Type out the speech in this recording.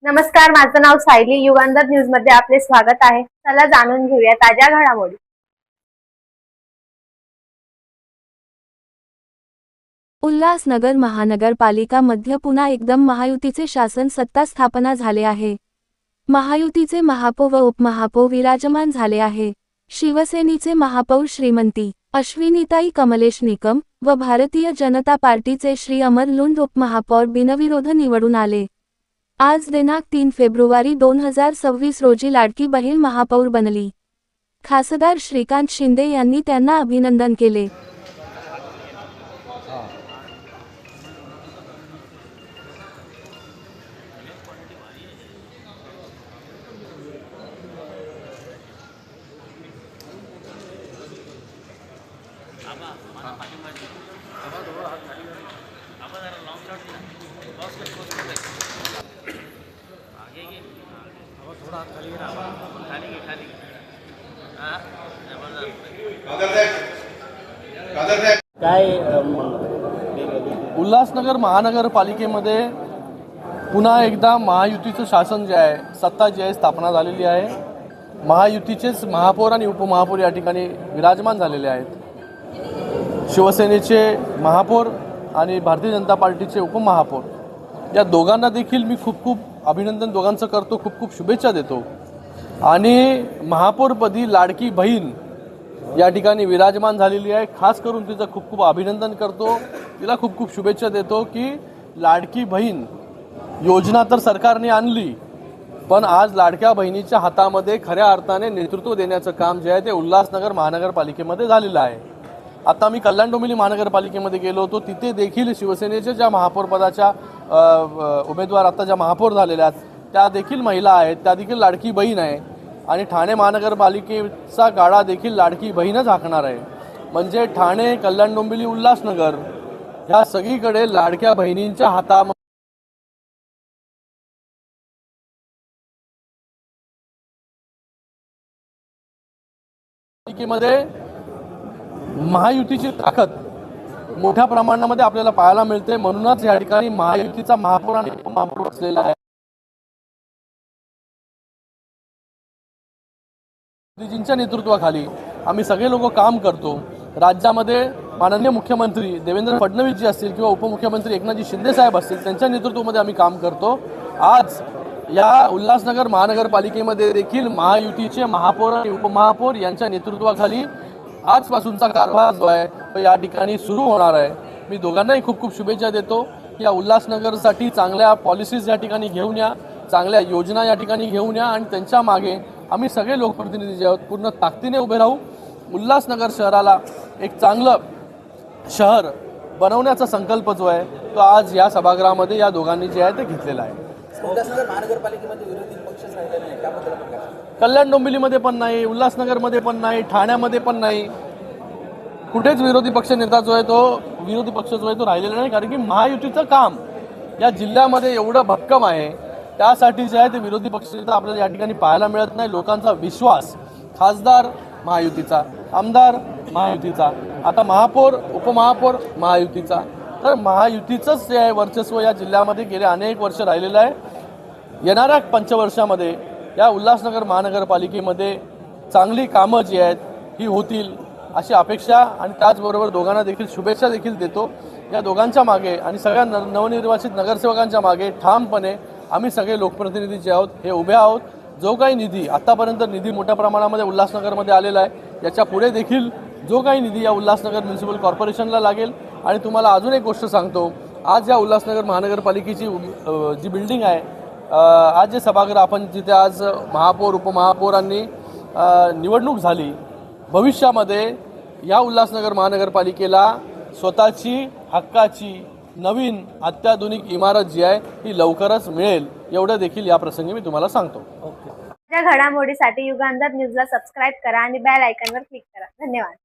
नमस्कार, माझं नाव सायली. युगांधर न्यूज मध्ये आपले स्वागत आहे. चला जाणून घेऊया ताज्या घडामोडी. उल्हासनगर महानगरपालिका मध्ये पुन्हा एकदम महायुतीचे शासन सत्ता स्थापना झाले आहे. महायुतीचे महापौर व उपमहापौर विराजमान झाले आहे. शिवसेनेचे महापौर श्रीमती अश्विनीताई कमलेश निकम व भारतीय जनता पार्टीचे श्री अमर लुंड उपमहापौर बिनविरोध निवडून आले. आज दिनांक 3 फेब्रुवारी 2026 रोजी लाडकी बहीण महापौर बनली. खासदार श्रीकांत शिंदे यांनी त्यांना अभिनंदन केले. उल्हासनगर महानगरपालिकेमध्ये पुन्हा एकदा महायुतीचं शासन जे आहे, सत्ता जी आहे स्थापना झालेली आहे. महायुतीचेच महापौर आणि उपमहापौर या ठिकाणी विराजमान झालेले आहेत. शिवसेनेचे महापौर आणि भारतीय जनता पार्टीचे उपमहापौर या दोघांना देखील मी खूप अभिनंदन दोघांचं करतो, खूप शुभेच्छा देतो. आणि महापौरपदी लाडकी बहीण या ठिकाणी विराजमान झालेली आहे. खास करून तिचं खूप अभिनंदन करतो, तिला खूप शुभेच्छा देतो की लाडकी बहीण योजना तर सरकारने आणली, पण आज लाडक्या बहिणीच्या हातामध्ये खऱ्या अर्थाने नेतृत्व देण्याचं काम जे आहे ते उल्हासनगर महानगरपालिकेमध्ये झालेलं आहे. आता मी कल्याण डोंबिवली महानगरपालिकेमध्ये गेलो होतो, तिथे देखील शिवसेनेच्या ज्या महापौरपदाच्या उमेदवार आता ज्या महापौर झालेल्या आहेत त्या देखील महिला आहेत, त्या देखील लाडकी बहीण आहे. आणि ठाणे महानगरपालिकेचा गाडा देखील लाडकी बहीणच हाकणार आहे. म्हणजे ठाणे, कल्याण डोंबिवली, उल्हासनगर ह्या सगळीकडे लाडक्या बहिणींच्या हातामध्ये महायुतीची ताकद मोठ्या प्रमाणामध्ये आपल्याला पाहायला मिळते. म्हणूनच या ठिकाणी महायुतीचा महापौर आणि उपमहापौर असलेला आहे. मोदीजींच्या नेतृत्वाखाली आम्ही सगळे लोक काम करतो. राज्यामध्ये माननीय मुख्यमंत्री देवेंद्र फडणवीस जी असतील किंवा उपमुख्यमंत्री एकनाथजी शिंदे साहेब असतील त्यांच्या नेतृत्वामध्ये आम्ही काम करतो. आज या उल्हासनगर महानगरपालिकेमध्ये देखील महायुतीचे महापौर आणि उपमहापौर यांच्या नेतृत्वाखाली आजपासूनचा कारभार जो आहे तो या ठिकाणी सुरू होणार आहे. मी दोघांनाही खूप शुभेच्छा देतो. या उल्हासनगरसाठी चांगल्या पॉलिसीज या ठिकाणी घेऊन या, चांगल्या योजना या ठिकाणी घेऊन या आणि त्यांच्या मागे आम्ही सगळे लोकप्रतिनिधी जे आहोत पूर्ण ताकदीने उभे राहू. उल्हासनगर शहराला एक चांगलं शहर बनवण्याचा संकल्प जो आहे तो आज या सभागृहामध्ये या दोघांनी जे आहे ते घेतलेला आहे. उल्हासनगर महानगरपालिकेमध्ये विरोधी पक्षच राहिलेला नाही, त्याबद्दल आपण काय? कल्याण डोंबिवलीमध्ये पण नाही, उल्हासनगरमध्ये पण नाही, ठाण्यामध्ये पण नाही. कुठेच विरोधी पक्ष नेता जो आहे तो विरोधी पक्ष जो आहे तो राहिलेला नाही. कारण की महायुतीचं काम या जिल्ह्यामध्ये एवढं भक्कम आहे, त्यासाठी जे आहे ते विरोधी पक्ष नेता आपल्याला या ठिकाणी पाहायला मिळत नाही. लोकांचा विश्वास, खासदार महायुतीचा, आमदार महायुतीचा, आता महापौर उपमहापौर महायुतीचा. तर महायुतीचंच जे आहे वर्चस्व या जिल्ह्यामध्ये गेले अनेक वर्ष राहिलेलं आहे. येणाऱ्या पंचवर्षामध्ये या उल्हासनगर महानगरपालिकेमध्ये चांगली कामं जी आहेत ही होतील अशी अपेक्षा आणि त्याचबरोबर दोघांना देखील शुभेच्छा देखील देतो. या दोघांच्या मागे आणि सगळ्या नवनिर्वाचित नगरसेवकांच्या मागे ठामपणे आम्ही सगळे लोकप्रतिनिधी जे आहोत हे उभे आहोत. जो काही निधी आतापर्यंत निधी मोठ्या प्रमाणामध्ये उल्हासनगरमध्ये आलेला आहे, याच्या पुढे देखील जो काही निधी या उल्हासनगर म्युनिसिपल कॉर्पोरेशनला लागेल. आणि तुम्हाला अजून एक गोष्ट सांगतो, आज या उल्हासनगर महानगरपालिकेची जी बिल्डिंग आहे, आज जे सभागृह आपण जिथे आज महापौर उपमहापौरांनी निवडणूक झाली, भविष्यामध्ये या उल्हासनगर महानगरपालिकेला स्वतःची हक्काची नवीन अत्याधुनिक इमारत जी आहे ही लवकरच मिळेल, एवढं देखील या प्रसंगी मी तुम्हाला सांगतो. ताज्या घडामोडीसाठी युगांधर न्यूजला सबस्क्राईब करा आणि बेल आयकॉनवर क्लिक करा. धन्यवाद.